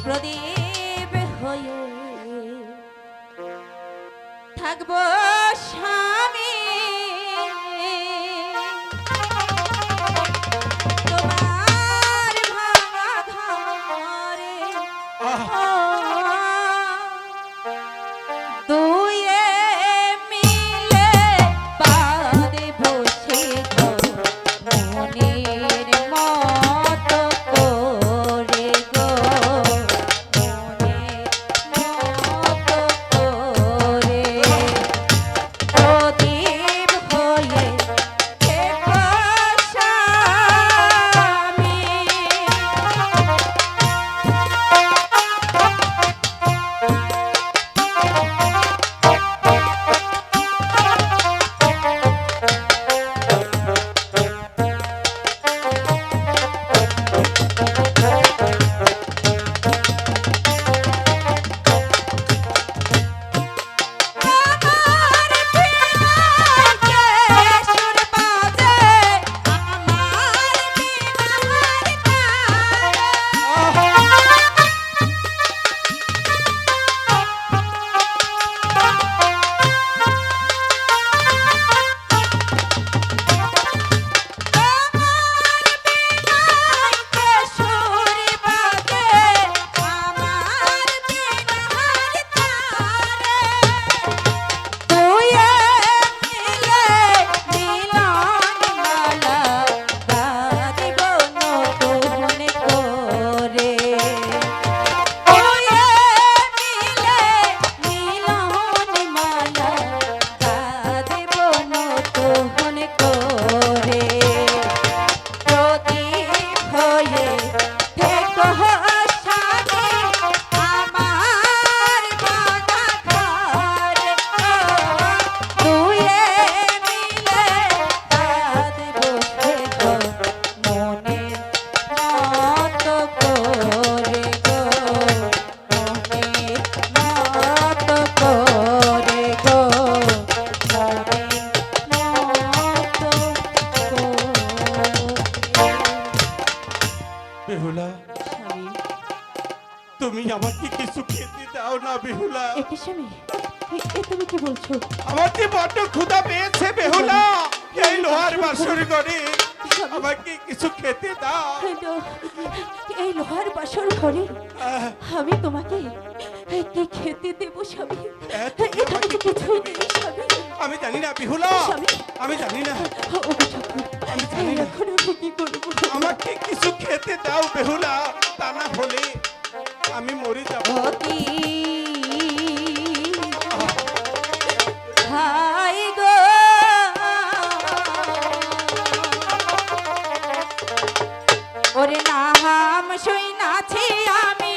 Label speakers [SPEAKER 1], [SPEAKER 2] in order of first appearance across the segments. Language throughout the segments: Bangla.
[SPEAKER 1] প্রদীপ হয়ে থাকবো স্বামী তোমার ভাঙা ঘরে দুয়ে মিলে বাদে বসে গো মনের মতো করে গো মনের মতো করে প্রদীপ হয়ে থেকো স্বামী।
[SPEAKER 2] বেহুলা, তুমি আমাকে কিছু খেতে দাও না বেহুলা।
[SPEAKER 1] স্বামী তুমি কি বলছো?
[SPEAKER 2] আমার যে বড্ড ক্ষুধা পেয়েছে বেহুলা, এই লোহার বাসর ঘরে আমাকে কিছু খেতে দাও।
[SPEAKER 1] এই লোহার বাসর ঘরে আমি তোমাকে কি খেতে দেবো স্বামী? এখানে তো কিছুই নেই স্বামী।
[SPEAKER 2] আমি জানি না বেহুলা, আমি জানি না, আমি জানি না।
[SPEAKER 1] এখন আমি কি করবো?
[SPEAKER 2] আমাকে কিছু খেতে দাও বেহুলা, তা না হলে আমি মরে যাব।
[SPEAKER 1] হাই গো ওরে নাম শুই নাছি আমি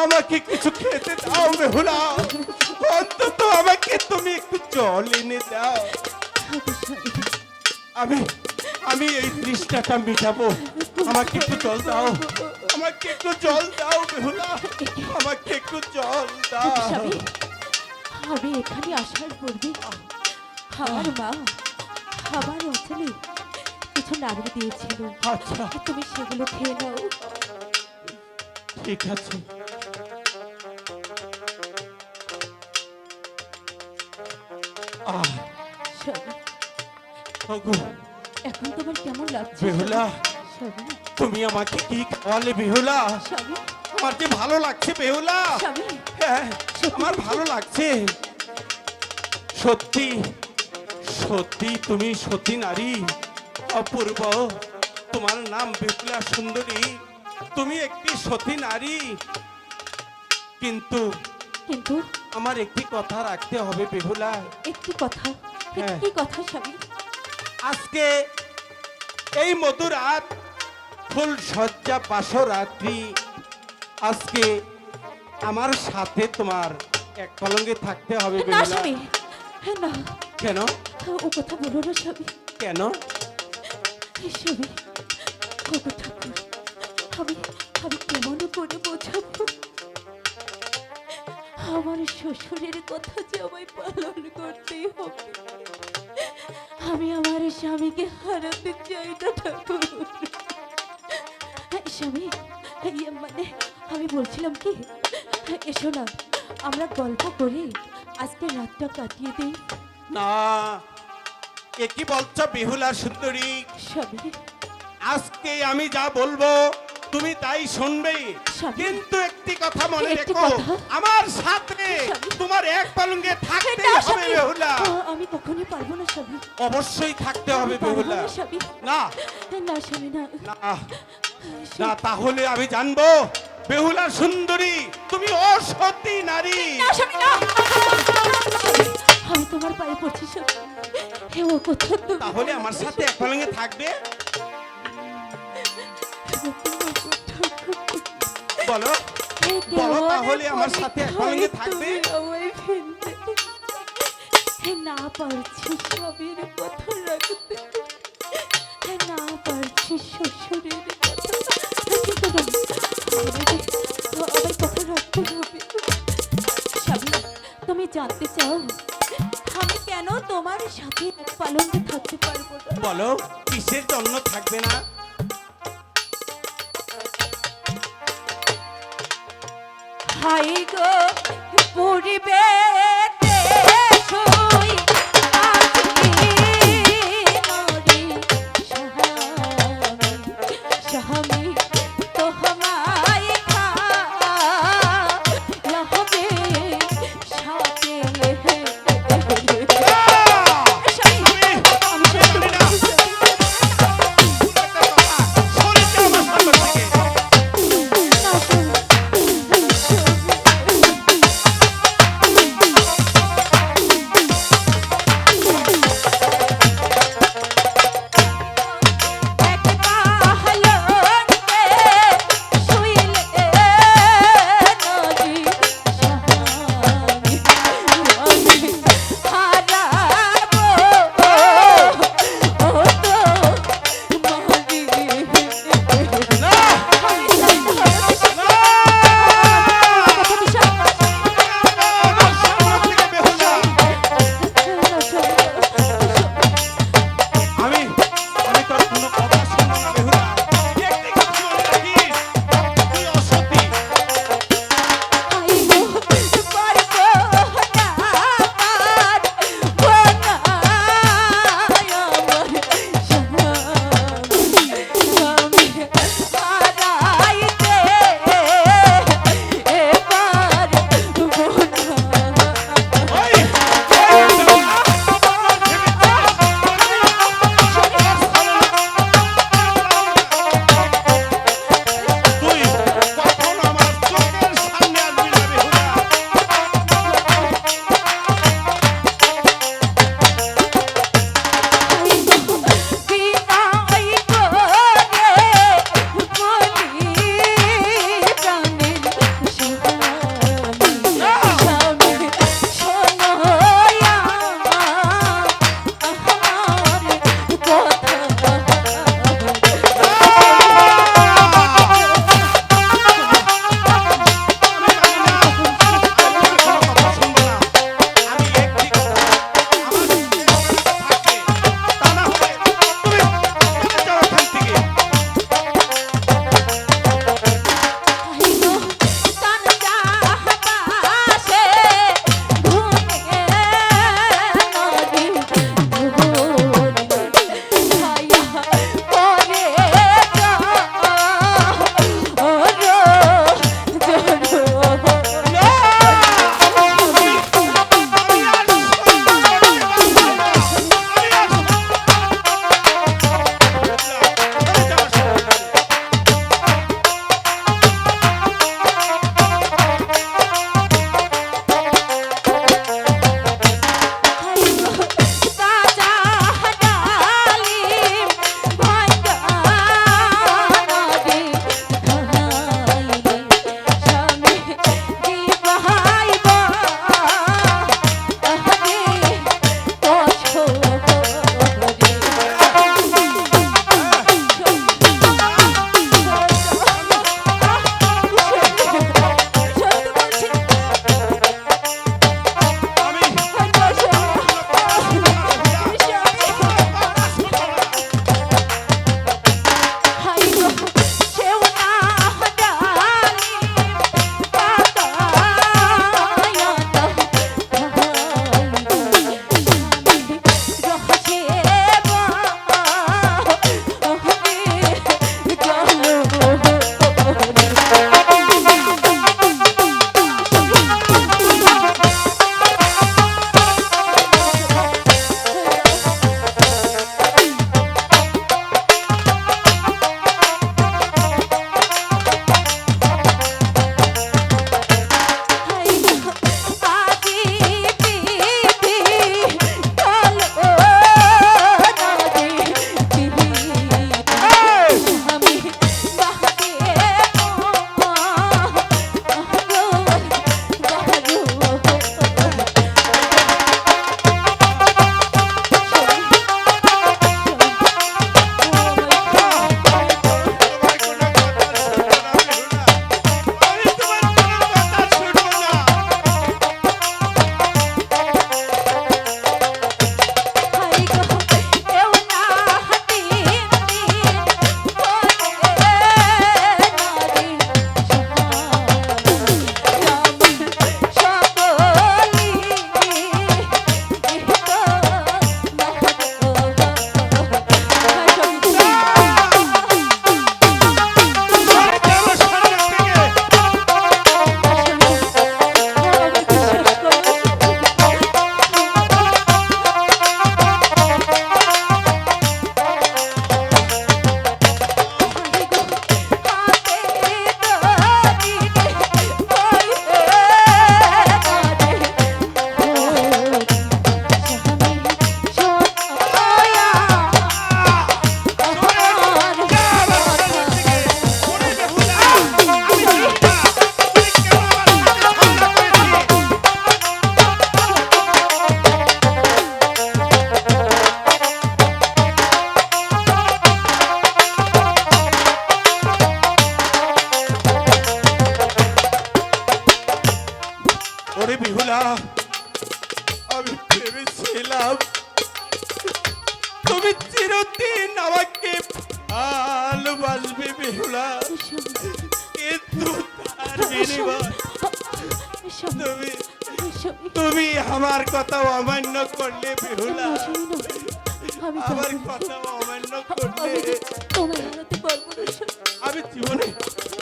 [SPEAKER 2] আমাকে কিছু খেতে দাও বেহুলা, অন্তত আমাকে তুমি একটু জল এনে দাও। আমি আমি এই তৃষ্ণাটা মিটাবো, আমাকে একটু জল দাও, আমাকে একটু জল দাও বেহুলা, আমাকে একটু জল দাও।
[SPEAKER 1] স্বামী, আমি এখানে আসার পূর্বে আমার মা আমার অঞ্চলে কিছু নাড়ু দিয়েছিল,
[SPEAKER 2] আচ্ছা
[SPEAKER 1] তুমি সেগুলো খেয়ে নাও।
[SPEAKER 2] ঠিক আছে।
[SPEAKER 1] স্বামী,
[SPEAKER 2] ওগো
[SPEAKER 1] এখন তোমার কেমন লাগছে?
[SPEAKER 2] বেহুলা,
[SPEAKER 1] স্বামী,
[SPEAKER 2] তুমি আমাকে কি খাওয়ালে বেহুলা?
[SPEAKER 1] স্বামী,
[SPEAKER 2] আমার যে ভালো লাগছে বেহুলা,
[SPEAKER 1] স্বামী,
[SPEAKER 2] হ্যাঁ আমার ভালো লাগছে। সত্যি সত্যি তুমি সতী নারী, অপূর্ব। তোমার নাম বেহুলা সুন্দরী, তুমি একটি সতী নারী। কিন্তু
[SPEAKER 1] কিন্তু
[SPEAKER 2] আমার একটি কথা রাখতে হবে বেহুলা।
[SPEAKER 1] একটি কথা,
[SPEAKER 2] হ্যাঁ।
[SPEAKER 1] একটি কথা স্বামী।
[SPEAKER 2] আজকে এই মধুরাত, ফুল সজ্জা বাসরাত্রি, আজকে আমার সাথে তোমার এক পলঙ্গে থাকতে হবে
[SPEAKER 1] না
[SPEAKER 2] বেহুলা।
[SPEAKER 1] স্বামী, না,
[SPEAKER 2] কেন
[SPEAKER 1] ও কথা বলো না স্বামী।
[SPEAKER 2] কেন?
[SPEAKER 1] স্বামী, ওগো ঠাকুর, আমি আমি কেমন করে বোঝাবো? আমার শ্বশুরের কথা যে আমায় পালন করতেই হবে। আমি আমার স্বামীকে হারাতে চাই না ঠাকুর। স্বামী, মানে আমি বলছিলাম কি, এসো না আমরা গল্প করে আজকে রাতটা কাটিয়ে দিই।
[SPEAKER 2] না, এ কি বলছো বেহুলা সুন্দরী?
[SPEAKER 1] স্বামী,
[SPEAKER 2] আজকে আমি যা বলবো তুমি তাই শুনবে,
[SPEAKER 1] স্বামী।
[SPEAKER 2] কিন্তু একটি কথা মনে
[SPEAKER 1] একটি
[SPEAKER 2] রেখো,
[SPEAKER 1] কথা?
[SPEAKER 2] আমার সাথে
[SPEAKER 1] স্বামী।
[SPEAKER 2] তোমার এক পলঙ্গে থাকতে
[SPEAKER 1] না,
[SPEAKER 2] হবে
[SPEAKER 1] স্বামী।
[SPEAKER 2] বেহুলা।
[SPEAKER 1] আমি কখনোই পারবো না স্বামী।
[SPEAKER 2] অবশ্যই থাকতে হবে
[SPEAKER 1] আমি পারবো
[SPEAKER 2] বেহুলা।
[SPEAKER 1] না স্বামী।
[SPEAKER 2] না
[SPEAKER 1] না স্বামী, না।
[SPEAKER 2] না না, তাহলে আমি জানবো বেহুলা সুন্দরী তুমি অসতী নারী।
[SPEAKER 1] না স্বামী, না। আমি তোমার পায়ে পড়ছি স্বামী। হে ও কথা তুমি
[SPEAKER 2] তাহলে আমার সাথে এক পলঙ্গে থাকবে? বলো বলো, তাহলে আমার সাথে এক পলঙ্গে থাকবে?
[SPEAKER 1] না পারছি স্বামীর কথা রাখতে, না পারছি শ্বশুরের কথা, কিন্তু না, আমার কথা রাখতে হবে। স্বামী, তুমি জানতে চাও আমি কেন তোমার সাথে এক পালঙ্কে থাকতে পারবো না?
[SPEAKER 2] বলো কিসের জন্য থাকবে না?
[SPEAKER 1] হাই গো পরিবেতে শুই আছি মরি স্বামী তোমায় খাওয়াবে সাথে।
[SPEAKER 2] চিরদিন আমাকে ভালোবাসবে বেহুলা,
[SPEAKER 1] স্বামী,
[SPEAKER 2] কিন্তু তার বিনিময়
[SPEAKER 1] স্বামী,
[SPEAKER 2] তুমি
[SPEAKER 1] স্বামী,
[SPEAKER 2] তুমি আমার কথা অমান্য করলে বেহুলা,
[SPEAKER 1] না, স্বামী, না। আমি
[SPEAKER 2] আমার
[SPEAKER 1] পারবো না।
[SPEAKER 2] কথা অমান্য করলে
[SPEAKER 1] আমি তোমায় হারাতে পারবো না, স্বামী।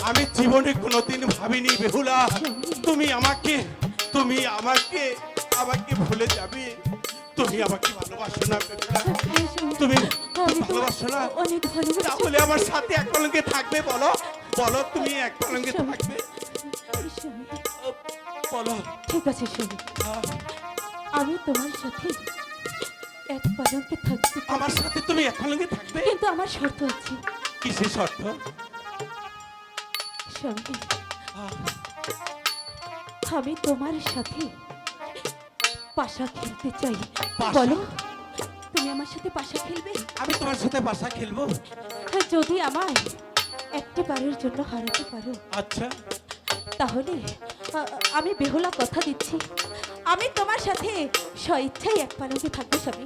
[SPEAKER 2] আমি জীবনে কোনোদিন ভাবিনি বেহুলা তুমি আমাকে আমাকে ভুলে যাবে। তুমি আমাকে ভালোবাসো না বেহুলা, তুমি
[SPEAKER 1] আমি তো
[SPEAKER 2] ভালোবাসো না?
[SPEAKER 1] অনেক ভালোবাসি।
[SPEAKER 2] তাহলে আমার সাথে এক কলঙ্কে থাকবে, বলো বলো তুমি এক কলঙ্কে থাকবে,
[SPEAKER 1] স্বামী,
[SPEAKER 2] বলো।
[SPEAKER 1] ঠিক আছে স্বামী, আমি তোমার সাথে এক পালঙ্কে থাকতে পারি।
[SPEAKER 2] আমার সাথে তুমি এক কলঙ্কে থাকবে,
[SPEAKER 1] কিন্তু আমার শর্ত আছে
[SPEAKER 2] কিসের শর্ত?
[SPEAKER 1] স্বামী, আমি তোমার সাথে পাশা খেলতে চাই।
[SPEAKER 2] পাশা?
[SPEAKER 1] বলো, তুমি আমার সাথে পাশা খেলবে?
[SPEAKER 2] আমি তোমার সাথে বাসা খেলবো।
[SPEAKER 1] যদি আমায় একটা বারের জন্য হারাতে পারো,
[SPEAKER 2] আচ্ছা,
[SPEAKER 1] তাহলে আমি বেহুলা কথা দিচ্ছি, আমি তোমার সাথে স্বইচ্ছাই এক পালঙ্কে থাকবো। স্বামী,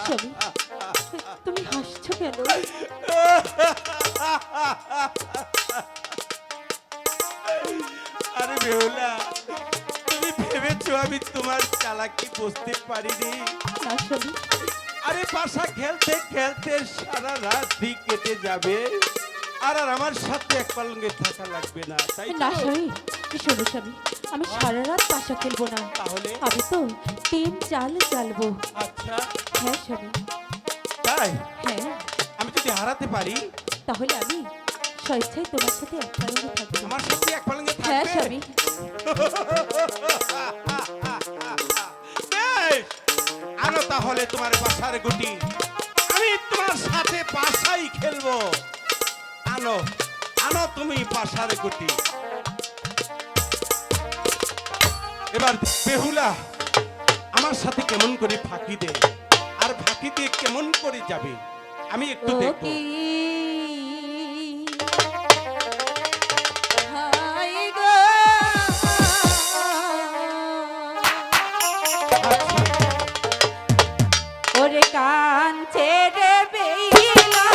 [SPEAKER 1] স্বামী, তুমি হাসছো কেন?
[SPEAKER 2] আরে বেহুলা, তুমি ভেবেছো আমি তোমার চালাকি বুঝতে পারিনি?
[SPEAKER 1] না স্বামী,
[SPEAKER 2] আরে বাসা খেলতে খেলতে সারা রাতই কেটে যাবে, আর আমার সাথে এক পালঙ্কে থাকা লাগবে না, তাই তো?
[SPEAKER 1] না স্বামী, শোনো স্বামী, আমি সারা রাত পাশা খেলবো না,
[SPEAKER 2] তাহলে?
[SPEAKER 1] আমি তো 3 চাল চালবো।
[SPEAKER 2] আচ্ছা,
[SPEAKER 1] হ্যাঁ স্বামী,
[SPEAKER 2] তাই?
[SPEAKER 1] হ্যাঁ,
[SPEAKER 2] আমি যদি হারাতে পারি
[SPEAKER 1] তাহলে আমি স্বেচ্ছায় তোমার সাথে এক পালঙ্কে থাকবো।
[SPEAKER 2] আমার সাথে এক পালঙ্কে
[SPEAKER 1] হ্যাঁ
[SPEAKER 2] থাকবে?
[SPEAKER 1] স্বামী,
[SPEAKER 2] বেশ, আনো তাহলে তোমার বাসার গুটি, আমি তোমার সাথে পাশাই খেলবো। আনো আনো তুমি পাশার গুটি। এবার বেহুলা আমার সাথে কেমন করে ফাঁকি দে, আর ফাঁকি দিয়ে কেমন করে যাবে আমি একটু
[SPEAKER 1] ও
[SPEAKER 2] দেখবো।
[SPEAKER 1] কি হাই গো, ওরে কান ছেড়ে বেইলা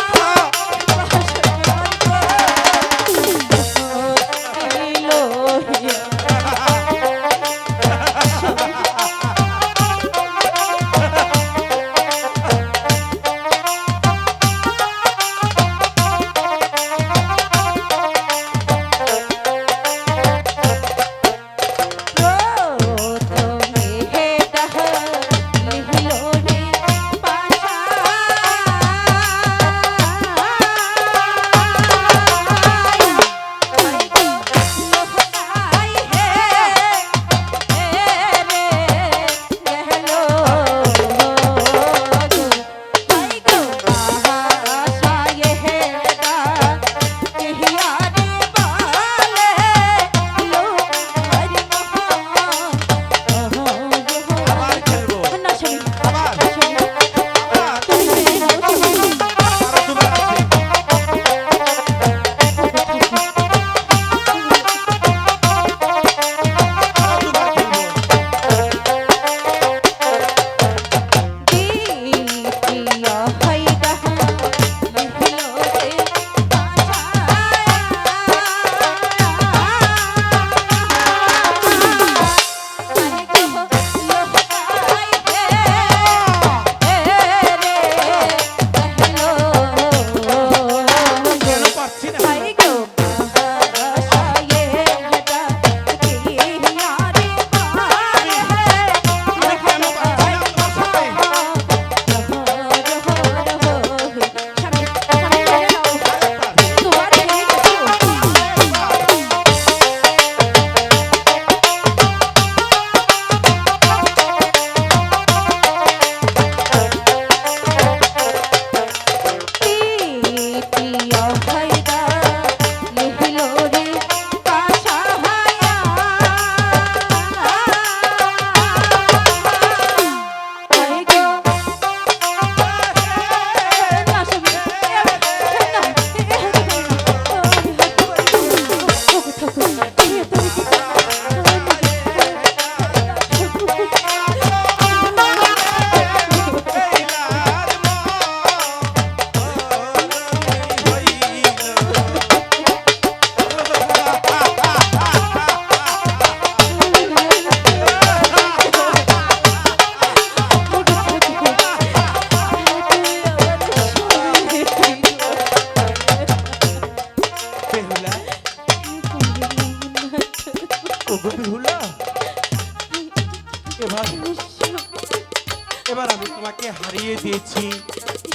[SPEAKER 2] এবার আমি তোমাকে হারিয়ে দিয়েছি,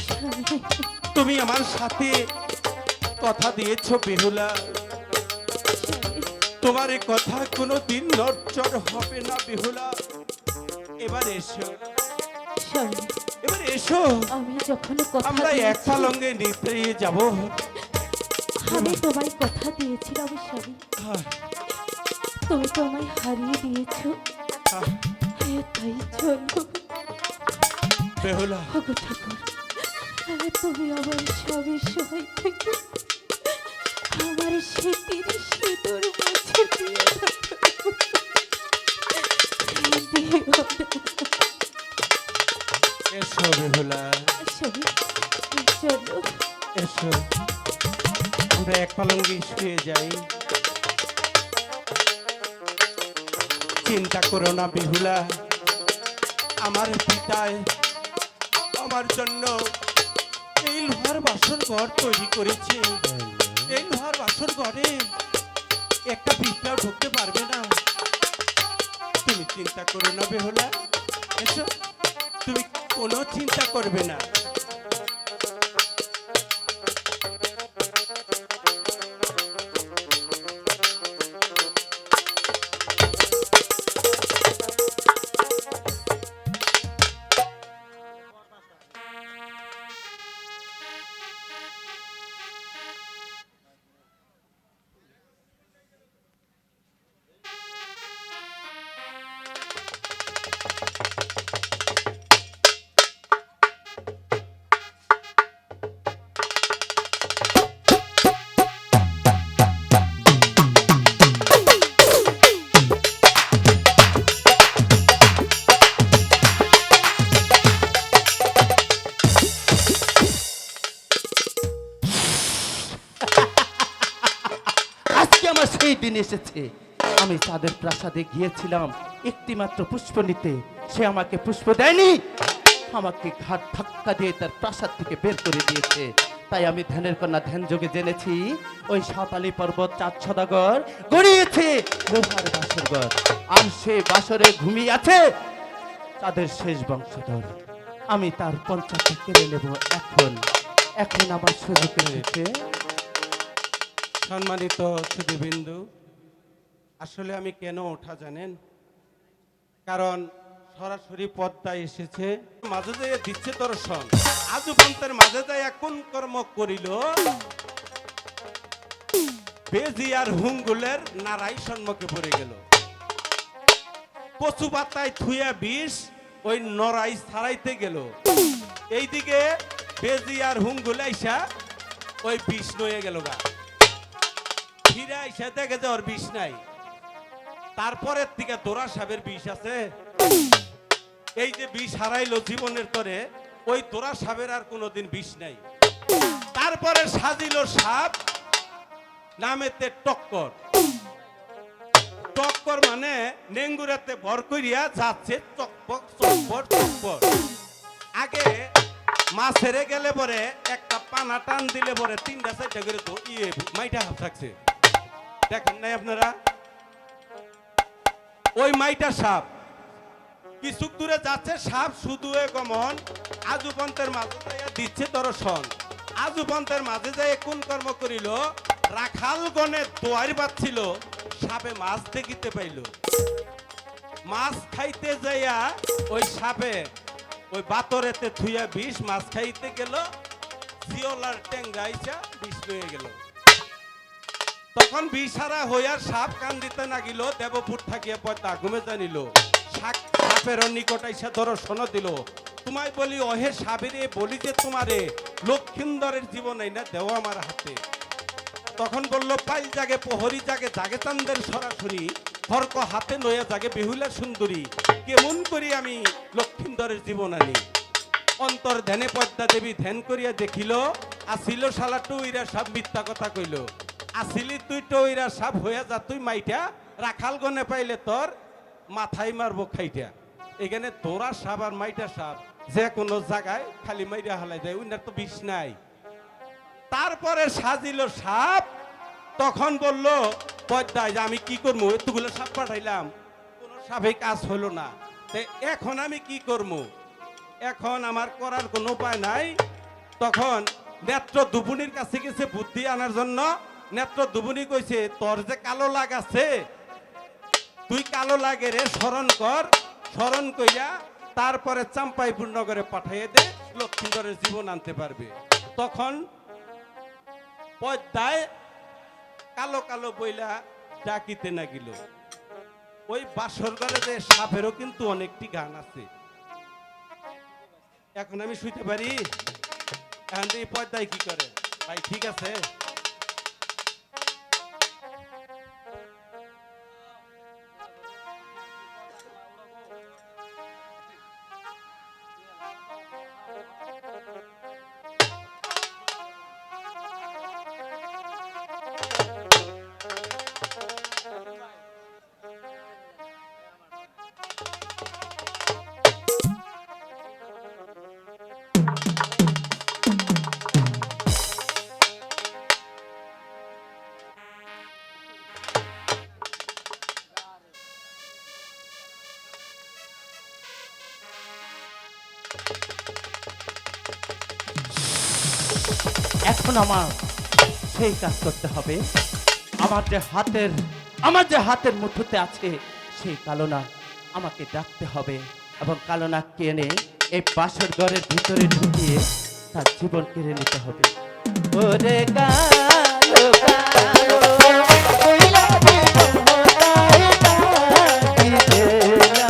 [SPEAKER 1] স্বামী,
[SPEAKER 2] তুমি আমার সাথে কথা দিয়েছো বেহুলা, তোমার এই কথা কোনোদিন নড়চড় হবে না বেহুলা। এবার এসো,
[SPEAKER 1] স্বামী,
[SPEAKER 2] এবার এসো,
[SPEAKER 1] আমি যখন কথা
[SPEAKER 2] আমরা এক
[SPEAKER 1] দিয়েছি,
[SPEAKER 2] পালঙ্গে নিতে যাব।
[SPEAKER 1] আমি তোমায় কথা দিয়েছিলাম স্বামী, তুমি তো আমায় হারিয়ে দিয়েছো। তাই চলো
[SPEAKER 2] বেহুলা,
[SPEAKER 1] ওগো ঠাকুর, তুমি আমার স্বামীর সহায় থেকে আমার স্মৃতির সিঁদুর মুছে দিয়ে
[SPEAKER 2] এসো বেহুলা,
[SPEAKER 1] স্বামী, চলো।
[SPEAKER 2] এসো, আমরা এক পালঙ্গে শুয়ে যাই। চিন্তা করো না বেহুলা, আমার পিতায় আমার জন্য এই লোহার বাসর ঘর তৈরি করেছে। এই লোহার বাসর ঘরে একটা পিঁপড়াও ঢুকতে পারবে না। তুমি চিন্তা করো না বেহুলা, এসো, তুমি কোনো চিন্তা করবে না।
[SPEAKER 3] আজকে আমার সেই দিন এসেছে। আমি চাঁদের প্রাসাদে গিয়েছিলাম একটি মাত্র পুষ্প নিতে, সে আমাকে পুষ্প দেয়নি, আমাকে ঘাট ধাক্কা দিয়ে তার প্রাসাদ থেকে বের করে দিয়েছে। তাই আমি ধ্যানের কন্যা ধ্যান যোগে জেনেছি ওই সাতালি পর্বত চাঁদ সদাগর গড়িয়েছে লোহার বাসরঘর, আর সে বাসরে ঘুমিয়ে আছে চাঁদের শেষ বংশধর। আমি তার পঞ্চাশটা কেড়ে নেব এখন, এখন আমার সুযোগ এসেছে।
[SPEAKER 2] সম্মানিত সুধীবিন্দু, আসলে আমি কেন ওঠা জানেন? কারণ সরাসরি পদ্মায় এসেছে, মাঝে যায় দিচ্ছে দর্শন। আজু পন্থের মাঝে যায় কোন কর্ম করিল, বেজি আর হুঙ্গুলের নারাই সম্মুখে পড়ে গেল। কচু পাতায় থুয়া বিষ ওই নরাই ছাড়াইতে গেল। এইদিকে বেজি আর হুঙ্গুল আইসা ওই বিষ নয়ে গেল গা। ফিরে আইসা দেখে যে ওর বিষ নাই। তারপরের থেকে তোরা সাপের বিষ আছে। এই যে বিষ হারাইলো জীবনের তরে, ওই তোরা সাপের আর কোনোদিন বিষ নাই। তারপরে সাজিল সাপ, নামেতে টক্কর। টক্কর মানে নেঙ্গুরাতে ভর করিয়া যাচ্ছে চকপক চকপর চকপর। আগে মাছ হেরে গেলে পরে একটা পানা টান দিলে পরে 3টা 4টা করে তো মাইটা হাফ থাকছে, দেখেন নাই আপনারা? ওই মাইটা সাপ কিছু দূরে যাচ্ছে, সাপ শুধু গমন। আজু পন্থের মাঝে যাইয়া দিচ্ছে দর্শন। আজু পন্থের মাঝে যাই কোন কর্ম করিল, রাখাল গণে দোয়ার বাচ্ছিল, সাপে মাছ দেখিতে পাইল। মাছ খাইতে যাইয়া ওই সাপে ওই বাতরেতে থুইয়া বিষ মাছ খাইতে গেল, জিওলার টেঙ্গা আইসা বিষ হয়ে গেল। তখন বিষারা হইয়ার সাপ কান দিতে নাগিল, দেবপুর থাকিয়া পয়তা ঘুমে জানিল। সাপের নিকট আইসা দর্শন দিল। তোমায় বলি ওহে সাবেরে, বলি যে তোমারে লক্ষিন্দরের জীবন এই না দেও আমার হাতে। তখন বলল পাইল জাগে প্রহরী জাগে, জাগে চান্দের সরাসরি, হরক হাতে নয়া জাগে বেহুলা সুন্দরী, কেমন করি আমি লক্ষিন্দরের জীবন আনি। অন্তর ধ্যানে পদ্মা দেবী ধ্যান করিয়া দেখিল, আসিল শালা টুইরা সাপ মিথ্যা কথা কইল। আসিলি তুই টুইরা সাপ হইয়া যা, তুই মাইটা রাখাল গনে পাইলে তোর মাথায় মারবো খাইটা। এখানে তোরা সাপ আর মাইটা সাপ যে কোনো জায়গায় খালি মাইরা হালাই দেয়, উনার তো বিষ নাই। তারপরে সাজিল সাপ, তখন বলল পদ্মায় যে আমি কি করবো, এতগুলো সাপ পাঠাইলাম, কোনো সাপে কাজ হলো না। তে এখন আমি কি করব? এখন আমার করার কোনো উপায় নাই। তখন নেত্র দুবুনির কাছে গেছে বুদ্ধি আনার জন্য। নেত্র দুবুনি কইছে, তোর যে কালো লাগ আছে, তুই কালো লাগের স্মরণ কর, স্মরণ কইরা তারপরে চাম্পাইপুর নগরে পাঠিয়ে দে, লক্ষ্মীধরের জীবন আনতে পারবে। তখন পদ্মায় কালো কালো বইলা ডাকিতে না গেল। ওই বাসর ঘরে যে সাপেরও কিন্তু অনেকটি গান আছে। এখন আমি শুইতে পারি? এখন এই পদ্মায় কি করে ভাই? ঠিক আছে,
[SPEAKER 3] এখন আমার সেই কাজ করতে হবে। আমার যে হাতের মুঠোতে আছে সেই কালো নাগ আমাকে ডাকতে হবে এবং কালো নাগকে এনে এই বাসর ঘরের ভিতরে ঢুকিয়ে তার জীবন কেড়ে নিতে হবে। ওরে কালো কালো কইলা জীবন মোটায় ডাকিতে না।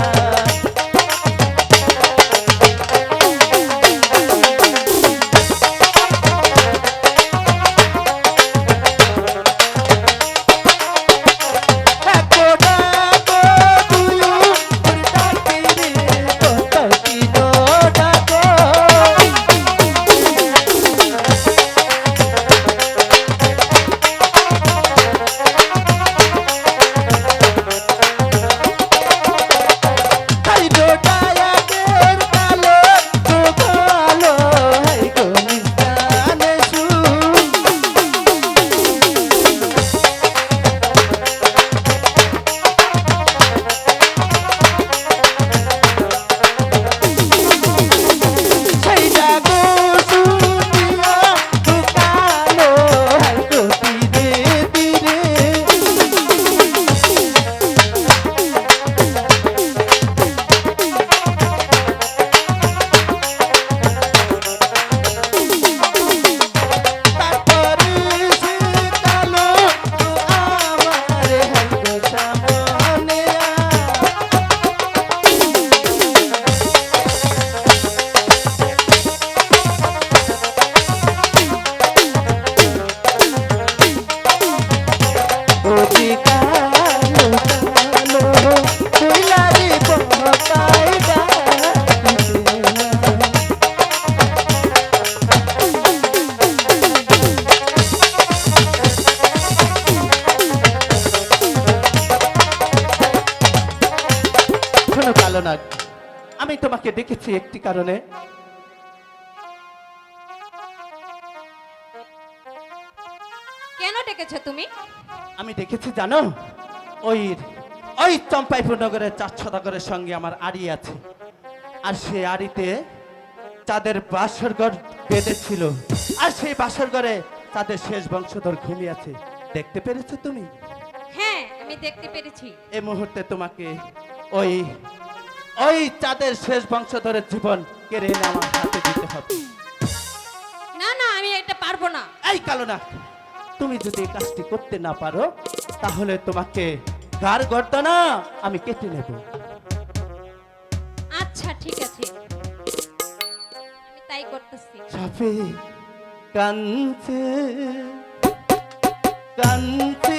[SPEAKER 3] আমি তোমাকে ডেকেছি একটি কারণে।
[SPEAKER 1] কেন ডেকেছো তুমি?
[SPEAKER 3] আমি দেখেছি জানো, ওই ওই চম্পাইপুর নগরের 4 সদাগরের সঙ্গে আমার আড়ি আছে, আর সেই আড়িতে তাদের বাসর ঘর বেঁধেছিল, আর সেই বাসর ঘরে তাদের শেষ বংশধর ঘুমিয়ে আছে। দেখতে পেরেছো তুমি?
[SPEAKER 1] হ্যাঁ, আমি দেখতে পেরেছি।
[SPEAKER 3] এই মুহূর্তে তোমাকে ওই ওই তাদের শেষ বংশধরের জীবন কেড়ে এনে আমার হাতে দিতে হবে।
[SPEAKER 1] না না, আমি এটা পারবো না।
[SPEAKER 3] এই কালো নাগ, তুমি যদি এই কাজটি করতে না পারো তাহলে তোমাকে গার গর্দনা আমি কেটে নেব।
[SPEAKER 1] আচ্ছা ঠিক আছে, আমি তাই করতেছি।
[SPEAKER 3] সাপে কানছে কানছে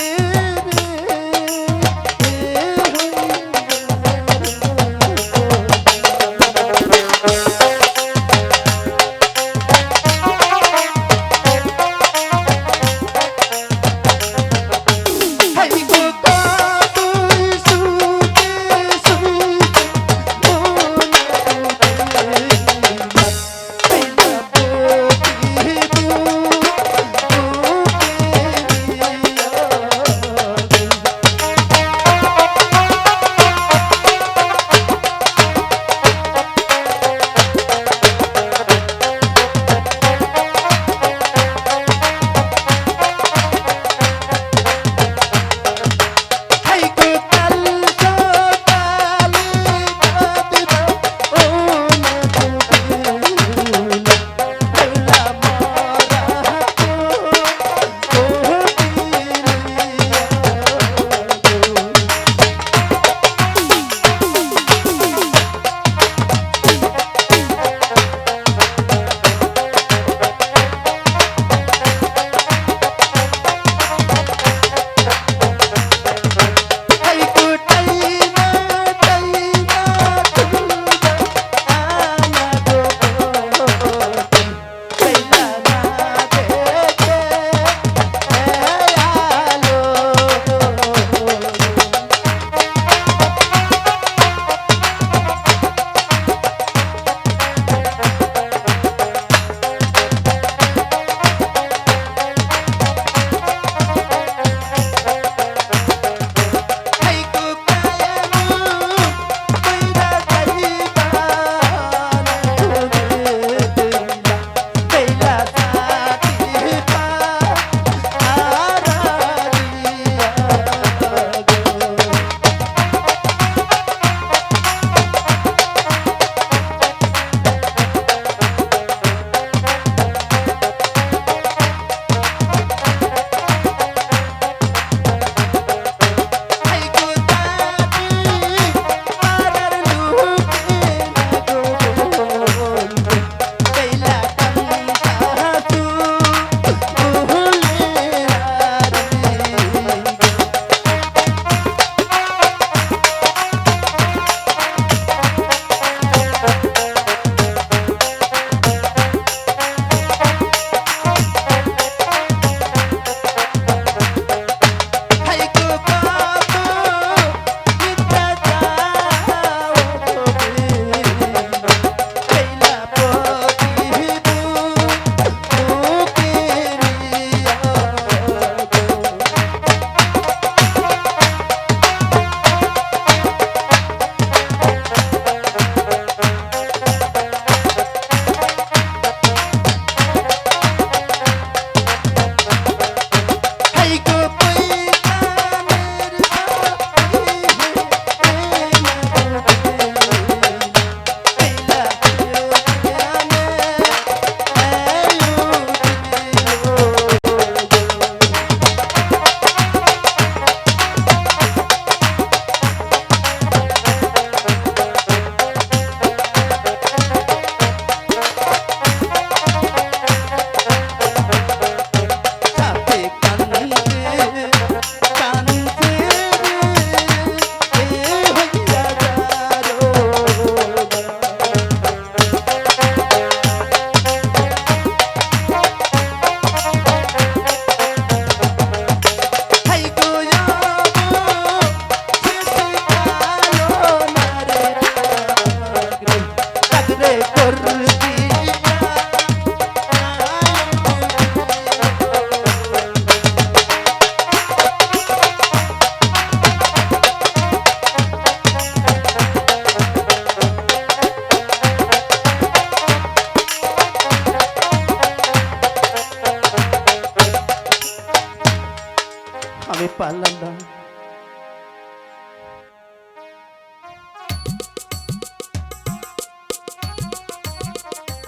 [SPEAKER 3] পারলাম না।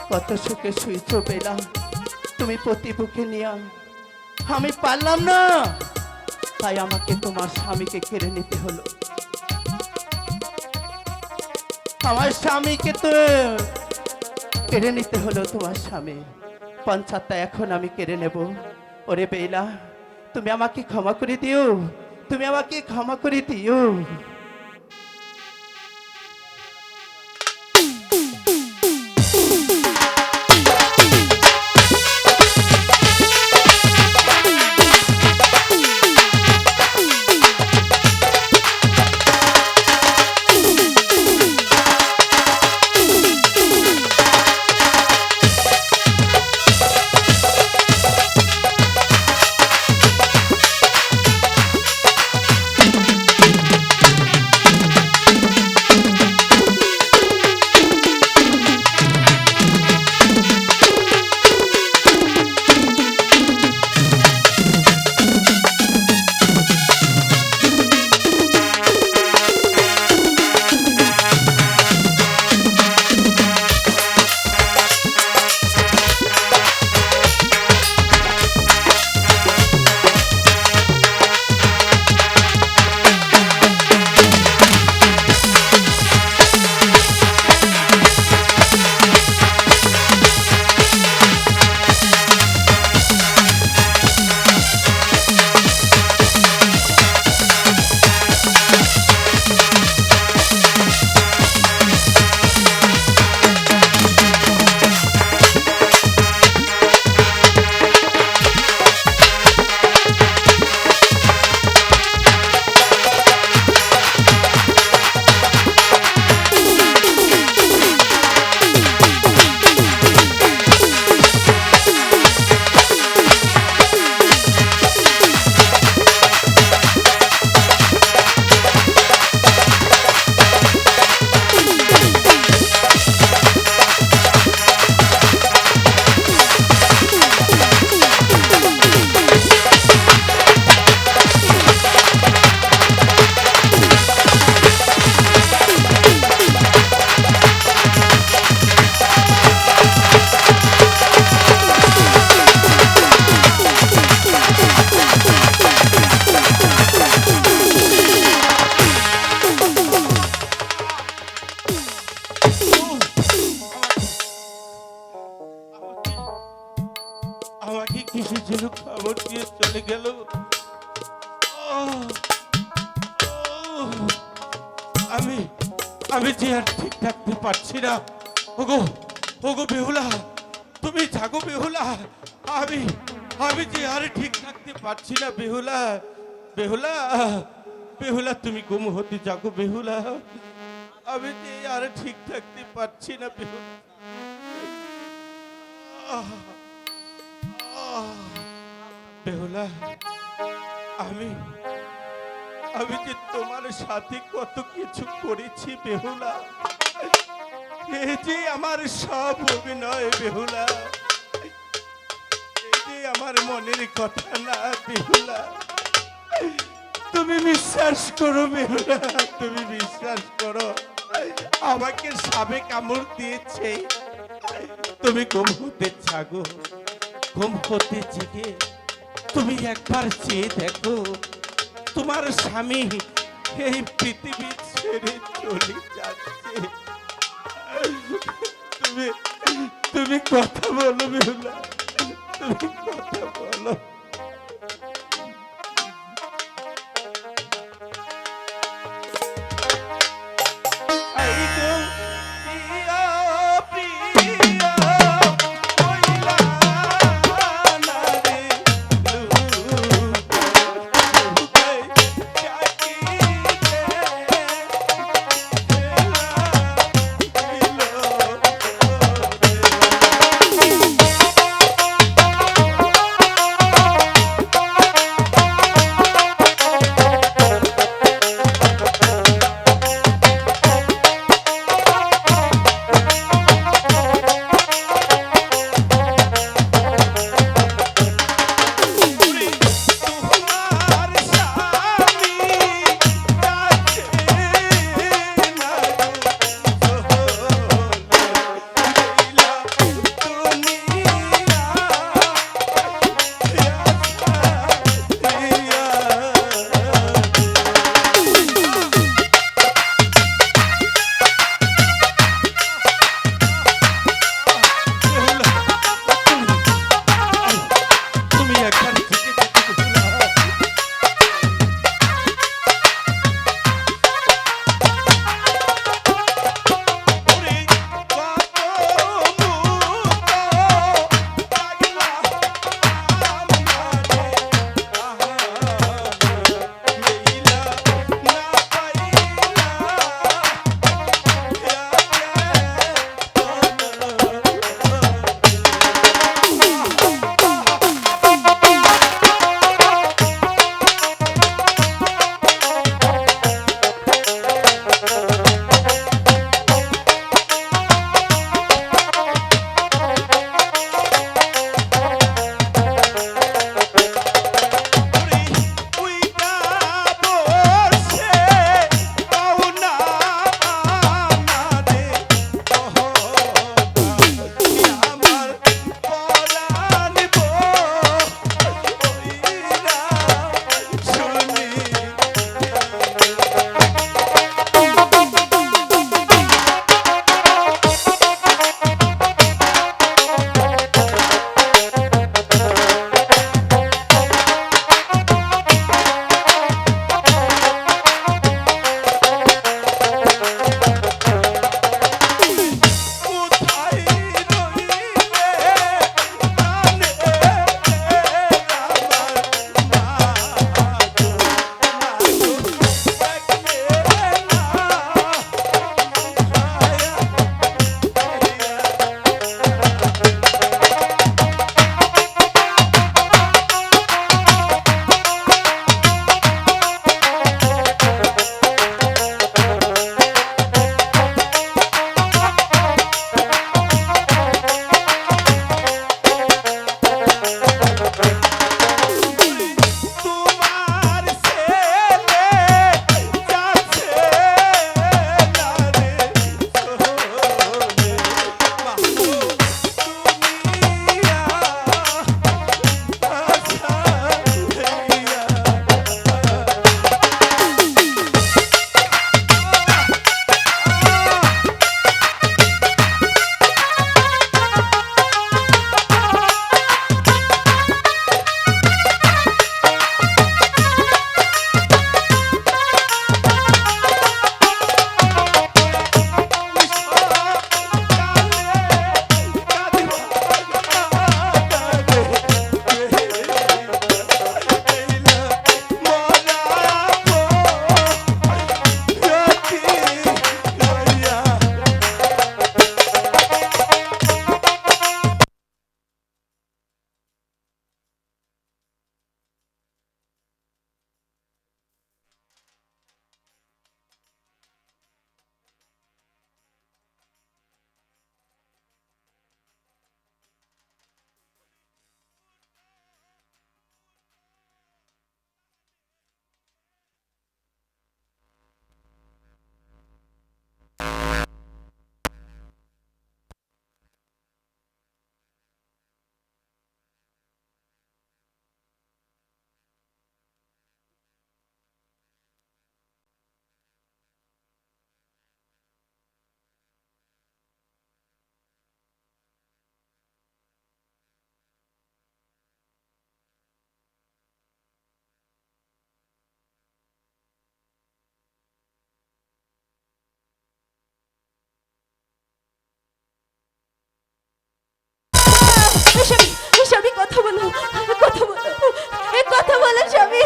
[SPEAKER 3] কত সুখে শুইছ বেলা, তুমি প্রতি বুকে নিয়া, আমি পারলাম না, তাই আমাকে তোমার স্বামীকে কেড়ে নিতে হলো। আমার স্বামীকে তো কেড়ে নিতে হলো, তোমার স্বামী পঞ্চায়েতটা এখন আমি কেড়ে নেব। ওরে বেলা, তুমি আমাকে ক্ষমা করে দিও, তুমি আমাকে ক্ষমা করে দিও।
[SPEAKER 2] আমাকে কিসের জন্য খবর দিয়ে চলে গেল? আমি আমি যে আর ঠিক থাকতে পারছি না। ওগো ওগো বেহুলা, তুমি জাগো বেহুলা, আমি আমি যে আর ঠিক থাকতে পারছি না বেহুলা। বেহুলা বেহুলা, তুমি গুম হতে জাগো বেহুলা, আমি যে আর ঠিক থাকতে পারছি না বেহুলা। বেহুলা, আমি আমি যে তোমার সাথে কত কিছু করেছি বেহুলা, এই যে আমার সব অভিনয় বেহুলা, এই যে আমার মনের কথা না বেহুলা। তুমি বিশ্বাস করো বেহুলা, তুমি বিশ্বাস করো, আমাকে সাপে কামড় দিয়েছে। তুমি ঘুম হতে জাগো, ঘুম হতে জেগে তুমি একবার চেয়ে দেখো, তোমার স্বামী এই পৃথিবী ছেড়ে চলে যাচ্ছে। তুমি তুমি কথা বলো বেহুলা, তুমি কথা বলো।
[SPEAKER 1] স্বামী স্বামী কথা বলো কথা বলো কথা বলো স্বামী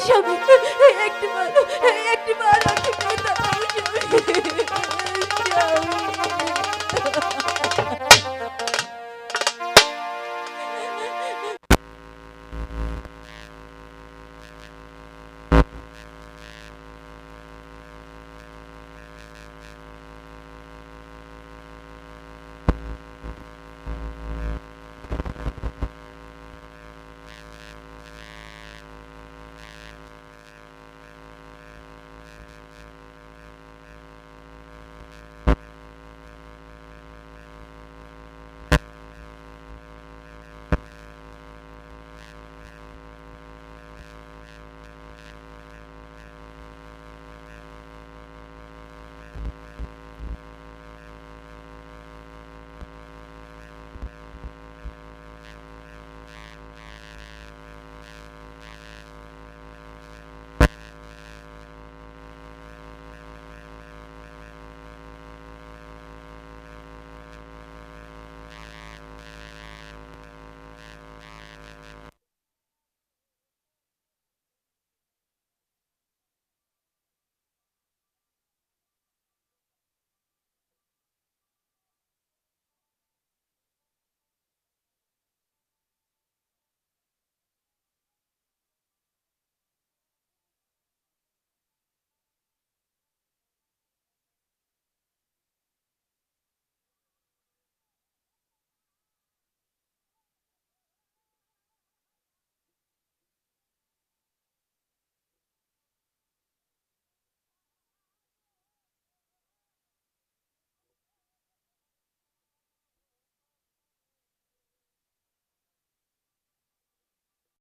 [SPEAKER 1] স্বামী একটু বলো